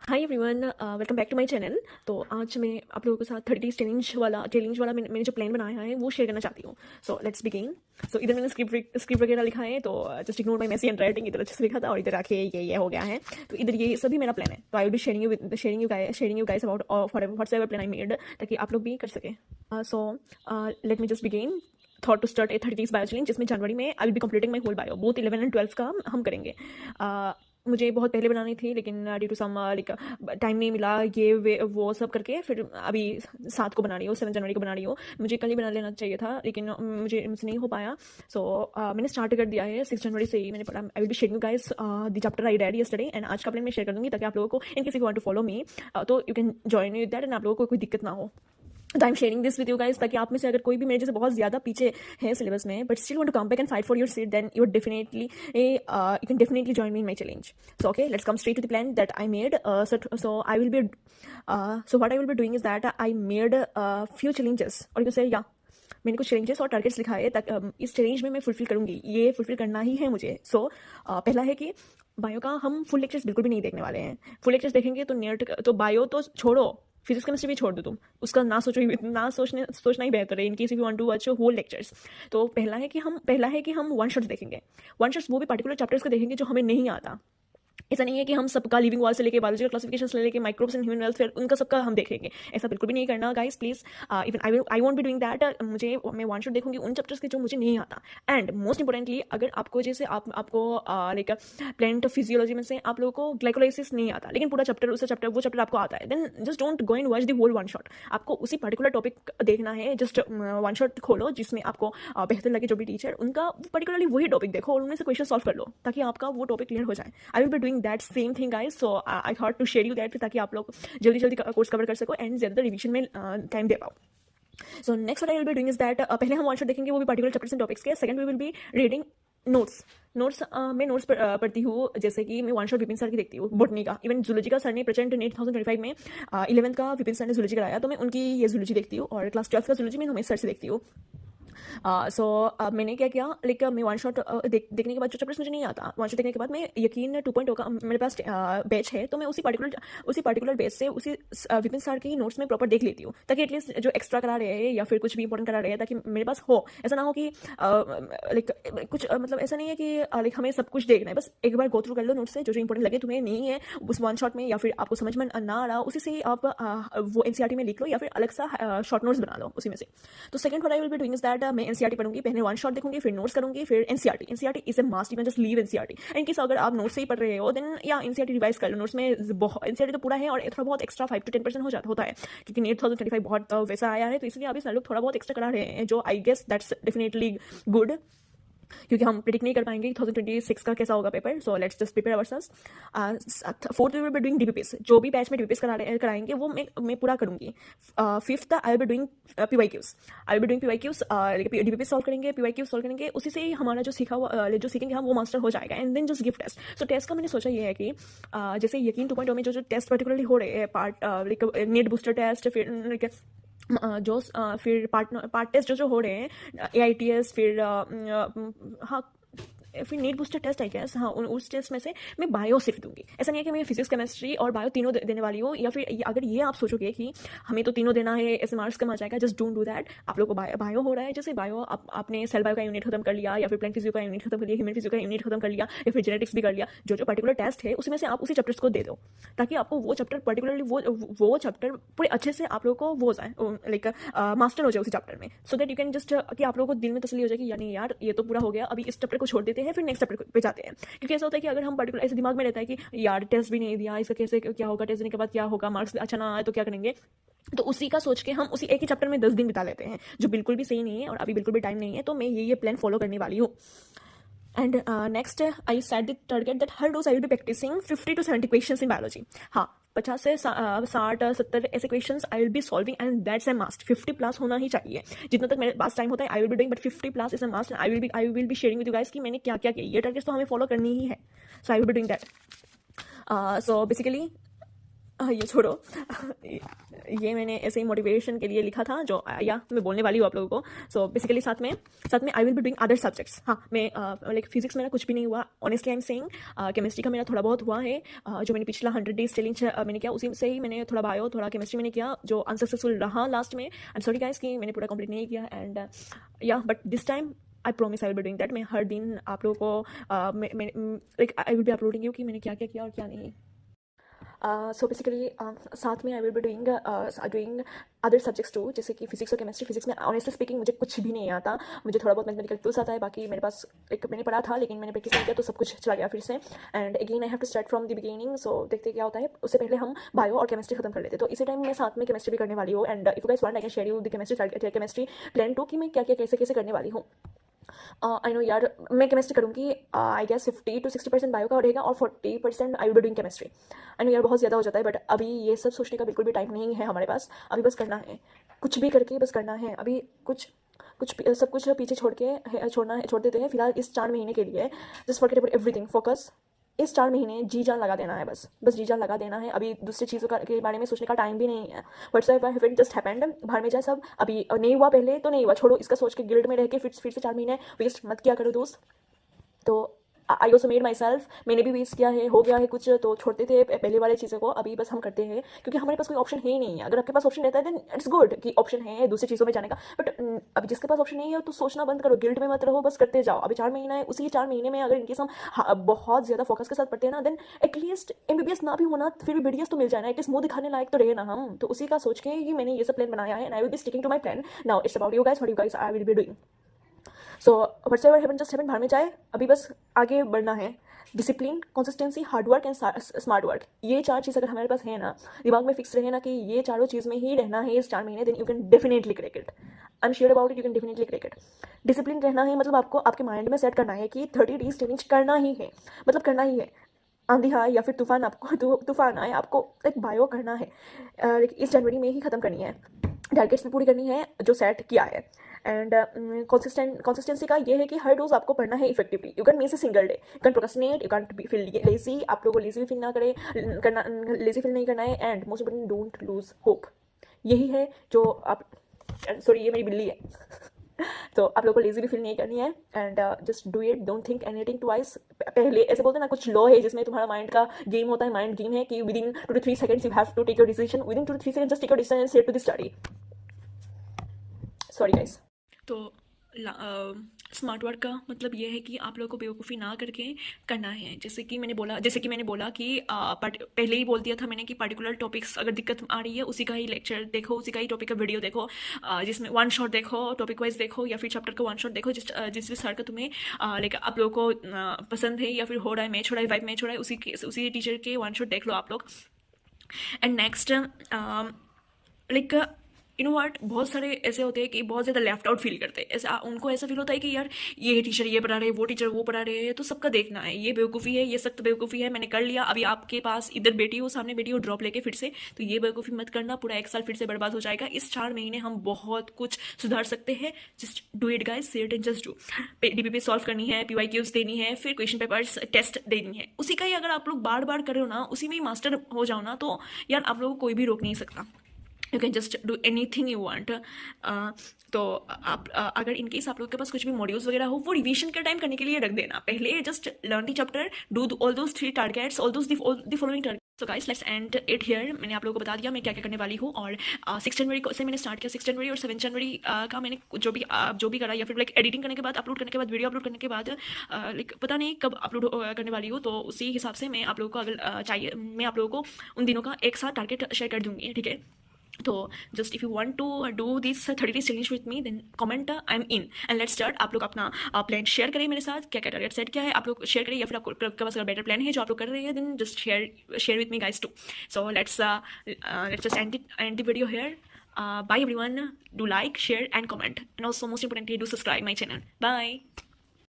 Hi everyone, welcome back to my channel. तो आज मैं आप लोगों के साथ 30 चैलेंज वाला मैंने जो प्लान बनाया है वो शेयर करना चाहती हूँ। So let's begin. सो इधर मैंने स्क्रिप्ट वगैरह लिखा है, तो just ignore my messy handwriting. इधर अच्छे से लिखा था और इधर आके ये हो गया है। तो इधर ये सभी मेरा प्लान है। तो I will be sharing you guys about whatsoever plan I made, ताकि आप लोग भी कर सके। So let me just begin. Thought to start a 30 bio challenge, जिसमें जनवरी में I will be completing my whole bio, both 11 and 12 का हम करेंगे। मुझे बहुत पहले बनानी थी, लेकिन due to some like time नहीं मिला, वो सब करके फिर अभी 7 को बना रही हूँ, 7 जनवरी को बना रही हूँ। मुझे कल ही बना लेना चाहिए था, लेकिन मुझसे नहीं हो पाया। सो मैंने स्टार्ट कर दिया है 6 जनवरी से ही मैंने पढ़ा। आई will be sharing you guys the chapter I read yesterday, and आज का प्लान मैं शेयर कर दूंगी, ताकि आप लोगों को in case you want to follow me, तो you can join with that and आप लोगों को कोई दिक्कत ना हो। तो I am sharing this with you guys, ताकि आप में से अगर कोई भी मेरे जैसे बहुत ज़्यादा पीछे है सिलेबस में, but still want to come back and fight for your seat, then you can definitely join me in my challenge. So okay, let's come straight to the plan that I made. So I will be so what I will be doing is that I made few challenges, और you say या मैंने कुछ challenges और targets लिखा है, ताकि इस challenge में मैं फुलफिल करूंगी, ये फुलफिल करना ही है मुझे। सो पहला है कि बायो का हम फुल लेक्चर्स बिल्कुल भी नहीं देखने वाले हैं। फुल लेक्चर्स देखेंगे तो नेट तो बायो तो छोड़ो, फिजिक्स केमिस्ट्री भी छोड़ दो तुम, उसका सोचना ही बेहतर है in case if you want to watch whole lectures. तो पहला है कि हम वन शॉट्स देखेंगे। वन शॉट्स वो भी पर्टिकुलर चैप्टर्स को देखेंगे जो हमें नहीं आता। ऐसा नहीं है कि हम सबका लिविंग वॉल से लेके बायोलॉजिकल क्लासिफिकेशन से लेके माइक्रोब्स एंड ह्यूमन वेलफेयर उनका सबका हम देखेंगे। ऐसा बिल्कुल भी नहीं करना guys, please. Even I won't be doing that. मैं वन शॉट देखूंगी उन चैप्टर्स के जो मुझे नहीं आता। एंड मोस्ट इंपॉर्टेंटली, अगर आपको जैसे आपको लाइक प्लांट फिजियोलॉजी में से आप लोगों को ग्लाइकोलाइसिस नहीं आता, लेकिन पूरा वो चैप्टर आपको आता है, then just don't go and watch the whole one shot. आपको उसी पर्टिकुलर टॉपिक देखना है। जस्ट वन शॉट खोलो जिसमें आपको बेहतर लगे, जो भी टीचर उनका पर्टिकुलरली वही टॉपिक देखो और उनमें से क्वेश्चन सॉल्व कर लो, ताकि आपका वो टॉपिक क्लियर हो जाए। I will be doing that same thing guys. So I thought to share you that, ताकि आप लोग जल्दी जल्दी कोर्स कवर कर सको एंड ज़्यादा रिविजन में टाइम दे पाओ। So next I will be doing is that, पहले हम वन शॉट देखेंगे वो भी पर्टिकुलर चैप्टर्स एंड टॉपिक्स के। Second we will be reading notes. मैं नोट्स पढ़ती हूँ, जैसे कि मैं वन शॉट विपिन सर की देखती हूँ, बोटनी का। इवन जूलॉजी का सर ने प्रचंड नेट 2025 में 11th का विपिन सर ने जूलॉजी कराया, तो मैं उनकी ये जूलॉजी देखती हूँ, और क्लास 12th का जूलॉजी मैं हमें सर से देखती हूँ। सो मैंने क्या किया, लाइक मैं वन शॉट देखने के बाद जो चैप्टर्स मुझे नहीं आता, वन शॉट देखने के बाद मैं यकीन 2.0 का मेरे पास बैच है, तो मैं उसी पर्टिकुलर बैच से उसी विपिन सर की नोट्स में प्रॉपर देख लेती हूँ, ताकि एटलीस्ट जो एक्स्ट्रा करा रहे हैं या फिर कुछ भी इंपॉर्टेंट करा रहे हैं, ताकि मेरे पास हो। ऐसा ना हो कि लाइक कुछ मतलब ऐसा नहीं है कि लाइक हमें सब कुछ देखना है, बस एक बार गो थ्रू कर लो नोट्स से, जो इंपॉर्टेंट लगे तुम्हें नहीं है उस वन शॉट में, या फिर आपको समझ में ना आ रहा, उसी से आप वो एनसीईआरटी में लिख लो, या फिर अलग सा शॉर्ट नोट्स बना लो उसी में से। तो second what I will be doing is that, मैं एनसीईआरटी पढ़ूंगी, पहले वन शॉट देखूंगी, फिर नोट्स करूंगी, फिर NCERT is a must. You can just leave NCERT. And case अगर आप नोट्स से ही पढ़ रहे हो, देन या एनसीईआरटी रिवाइज कर लो। नोट्स में एनसीईआरटी तो पूरा है, और थोड़ा बहुत एक्स्ट्रा 5 to 10% होता है, क्योंकि नेट 2025 बहुत वैसा आया है, तो इसलिए अभी सर लोग थोड़ा बहुत एक्स्ट्रा करा रहे हैं, जो I guess that's definitely good, क्योंकि हम प्रिडिक्ट नहीं कर पाएंगे 2026 का कैसा होगा पेपर। So let's just prepare ourselves. Fourth we will be doing DBPS, जो भी बैच में डीबीपीएस कराएंगे वो मैं पूरा करूंगी। Fifth I will be doing PYQs. DBPS solve करेंगे, पीवाईक्यूज सॉल्व करेंगे, उसी से ही हमारा जो सीखेंगे हम वो मास्टर हो जाएगा। And then just give test. सो टेस्ट का मैंने सोचा ये है कि जैसे यकीन 2.0 में जो टेस्ट पर्टिकुलरली हो रहे हैं, part like NEET booster test, फिर फिर पार्ट टेस्ट जो हो रहे हैं, AITS, फिर NEET booster test I guess, हाँ उस टेस्ट में से मैं बायो सिर्फ दूंगी। ऐसा नहीं है कि मैं फिजिक्स केमिस्ट्री और बायो तीनों देने वाली हूँ, या फिर अगर ये आप सोचोगे कि हमें तो तीनों देना है, ऐसे मार्क्स कम आ जाएगा, जस्ट डोंट डू दैट। आप लोग को बायो हो रहा है, जैसे बायो आपने सेल बायो का यूनिट खत्म कर लिया, या फिर प्लांट फिजियो का यूनिट खत्म कर लिया, ह्यूमन फिजियो का यूनिट खत्म कर लिया, या फिर जेनेटिक्स भी कर लिया, जो पर्टिकुलर टेस्ट है उसमें से आप उसी चैप्टर्स को दे दो, ताकि आपको वो चैप्टर पर्टिकुलरली वो चैप्टर पूरे अच्छे से आप लोग को वो हो जाए, लाइक मास्टर हो जाए उसी चैप्टर में। So that you can just कि आप लोगों को दिल में तसल्ली हो जाएगी, यानी यार ये तो पूरा हो गया, अभी इस चैप्टर को छोड़ देते हैं, फिर नेक्स्ट चैप्टर पे जाते हैं। क्योंकि ऐसा होता है कि अगर हम पर्टिकुलर ऐसे दिमाग में रहता है कि यार टेस्ट भी नहीं दिया, इसका कैसे क्या होगा, टेस्ट देने के बाद क्या होगा, मार्क्स अच्छा ना आए तो क्या करेंगे, तो उसी का सोच के हम उसी एक ही चैप्टर में 10 दिन बिता लेते हैं, जो बिल्कुल भी सही नहीं है, और अभी बिल्कुल भी टाइम नहीं है। तो मैं ये प्लान फॉलो करने वाली हूँ। And next I set the target that हर रोज I will be practising 50 to 70 questions in biology. हाँ, 50 से 60-70 ऐसे questions I will be solving, and that's a must. 50 plus होना ही चाहिए, जितना तक मेरे पास टाइम होता है आई will be doing, but 50 plus is a must. I will be sharing with you guys कि मैंने क्या क्या किया। ये टारगेट्स तो हमें फॉलो करनी ही है, so I will be doing that. So basically ये छोड़ो ये मैंने ऐसे ही मोटिवेशन के लिए लिखा था जो या मैं बोलने वाली हूँ आप लोगों को. सो बेसिकली साथ में I will be doing other subjects. हाँ, मैं लाइक फिजिक्स मेरा कुछ भी नहीं हुआ honestly I am saying. Chemistry का मेरा थोड़ा बहुत हुआ है. जो मैंने पिछला 100 डेज चैलेंज मैंने किया उसी से ही मैंने थोड़ा बायो थोड़ा केमिस्ट्री मैंने किया जो अनसक्सेसफुल रहा लास्ट में. आई एम सॉरी गाइस कि मैंने पूरा कंप्लीट नहीं किया. एंड या but this time I promise I will be doing that. मैं हर दिन आप लोगों को like I will be uploading you कि मैंने क्या क्या किया और क्या नहीं. सो बेसिकली साथ में I will be doing other subjects too, जैसे कि फिजिक्स और केमिस्ट्री. फिजिक्स में ऑनेस्टली स्पीकिंग मुझे कुछ भी नहीं आता. मुझे थोड़ा बहुत मैथमेटिकल टूल्स आता है. बाकी मेरे पास एक मैंने पढ़ा था लेकिन मैंने प्रैक्टिस नहीं किया तो सब कुछ चला गया फिर से. And again I have to start from the beginning. So देखते क्या होता है. उससे पहले हम बायो और केमिस्ट्री खत्म कर लेते. तो इसी टाइम मैं साथ में केमिस्ट्री भी करने वाली हूँ. And if you guys want I can share you the chemistry plan too कि मैं क्या क्या कैसे कैसे करने वाली हूँ. आई नो यार, मैं केमिस्ट्री करूँगी. आई गेस 50 to 60% बायो का रहेगा और 40% आई will be doing chemistry. I know यार बहुत ज़्यादा हो जाता है बट अभी ये सब सोचने का बिल्कुल भी टाइम नहीं है हमारे पास. अभी बस करना है, कुछ भी करके बस करना है. अभी सब कुछ पीछे छोड़ देते हैं फिलहाल इस 4 महीने के लिए. Just forget about everything. Focus इस 4 महीने जी जान लगा देना है. बस जी जान लगा देना है. अभी दूसरी चीज़ों के बारे में सोचने का टाइम भी नहीं है. व्हाट्सएप इट जस्ट हैपेंड, बाहर में जाए सब. अभी नहीं हुआ पहले तो नहीं हुआ, छोड़ो इसका सोच के गिल्ड में रह के फिर से 4 महीने वेस्ट मत किया करो दोस्त. तो I also made my self. मैंने भी वेस्ट किया है, हो गया है कुछ तो छोड़ते थे पहले वाले चीज़ों को. अभी बस हम करते हैं क्योंकि हमारे पास कोई ऑप्शन है ही नहीं है. अगर आपके पास ऑप्शन रहता है देन इट्स गुड कि ऑप्शन है दूसरी चीज़ों में जाने का. बट अभी जिसके पास ऑप्शन नहीं है तो सोचना बंद करो, गिल्ट में मत रहो, बस करते जाओ. अभी 4 महीना है, उसी 4 महीने में अगर इनकेस हम बहुत ज़्यादा फोकस के साथ पढ़ते हैं ना देन एटलीस्ट MBBS ना भी होना फिर भी BDS तो मिल जाए ना. एटलीस्ट मुँह दिखाने लायक तो रहे ना हम. तो उसी का सोच के ही मैंने ये सब प्लान बनाया है. And I will be sticking to my plan. Now it's about you guys, what you guys I will be doing. So whatsoever happen just happen बाहर में जाए. अभी बस आगे बढ़ना है. Discipline, consistency, hard work and smart work, ये 4 चीज़ अगर हमारे पास है ना, दिमाग में फिक्स रहे ना कि ये चारों चीज़ में ही रहना है इस 4 महीने, then you can definitely crack it. I am sure about it, you can definitely crack it. Discipline रहना है मतलब आपको आपके माइंड में सेट करना है कि 30 डेज चैलेंज करना ही है. मतलब करना ही है. आंधी आए या फिर तूफान आए, आपको एक बायो करना है. इस जनवरी में ही ख़त्म करनी है. टारगेट्स भी पूरी करनी है जो सेट किया है. एंड कंसिस्टेंसी का ये है कि हर रोज़ आपको पढ़ना है effectively. You can miss a single day, you can procrastinate, you can be feel lazy. आप लोगों को लेजी भी फील ना करना, लेजी फील नहीं करना है. And most important, don't lose hope. यही है जो आप, सॉरी ये मेरी बिल्ली है. तो आप लोगों को लेजी भी फील नहीं करनी है. And just do it, don't think anything twice. पहले ऐसे बोलते हैं ना, कुछ लॉ है जिसमें तुम्हारा माइंड का गेम होता है. माइंड गेम है कि within 2 to 3 seconds you have to take your decision. Within 2 to 3 seconds just take your decision and set to the study. Sorry guys. तो स्मार्ट वर्क का मतलब ये है कि आप लोगों को बेवकूफ़ी ना करके करना है. जैसे कि मैंने बोला कि पहले ही बोल दिया था मैंने कि पर्टिकुलर टॉपिक्स अगर दिक्कत आ रही है उसी का ही लेक्चर देखो, उसी का ही टॉपिक का वीडियो देखो, जिसमें वन शॉट देखो, टॉपिक वाइज देखो या फिर चैप्टर का वन शॉट देखो जिस भी सर का तुम्हें लाइक आप लोगों को पसंद है या फिर हो रहा है, मैच हो रहा है, वाइब मैच हो रहा है, उसी टीचर के वन शॉट देख लो आप लोग. And next like you know what, बहुत सारे ऐसे होते हैं कि बहुत ज़्यादा लेफ्ट आउट फील करते हैं. ऐसा उनको ऐसा फील होता है कि यार ये टीचर ये पढ़ा रहे, वो टीचर वो पढ़ा रहे हैं, तो सबका देखना है. ये बेवकूफ़ी है, ये सख्त बेवकूफ़ी है. मैंने कर लिया. अभी आपके पास इधर बेटी हो, सामने बेटी हो, ड्रॉप लेके फिर से, तो ये बेवकूफ़ी मत करना. पूरा 1 साल फिर से बर्बाद हो जाएगा. इस 4 महीने हम बहुत कुछ सुधार सकते हैं. जस्ट डू इट गाइस, से it and just do. DPP solve करनी है, PYQs देनी है, फिर क्वेश्चन पेपर्स टेस्ट देनी है. उसी का ही अगर आप लोग बार बार करो ना, उसी में ही मास्टर हो जाओ ना, तो यार आप लोगों को कोई भी रोक नहीं सकता. You can just do anything you want. तो आप अगर इनकेस आप लोग के पास कुछ भी मॉड्यूल्स वगैरह हो, वो रिवीजन के टाइम करने के लिए रख देना. पहले just learn the chapter, do all those 3 targets, all those the following targets. So guys let's end it here. मैंने आप लोगों को बता दिया मैं क्या क्या करने वाली हूँ. और 6 जनवरी से मैंने स्टार्ट किया. 6 जनवरी और 7 जनवरी का मैंने जो भी करा, या फिर लाइक एडिटिंग करने के बाद, अपलोड करने के बाद, वीडियो अपलोड करने के बाद, लाइक पता नहीं कब अपलोड करने वाली हूँ. तो उसी हिसाब से मैं आप लोगों को अगर चाहिए, मैं आप लोगों को उन दिनों का एक साथ टारगेट शेयर कर दूँगी. ठीक है. तो just if you want to do this 30 days challenge with me, then comment I am in and let's start. आप लोग अपना प्लान शेयर करें मेरे साथ, क्या क्या टारगेट सेट किया है आप लोग शेयर करें, या फिर आपके पास अगर बेटर प्लान है जो आप लोग कर रहे हैं, then just share with me guys too. So let's just end the video here. Bye everyone. Do like, share and comment, and also most importantly do subscribe my channel. Bye.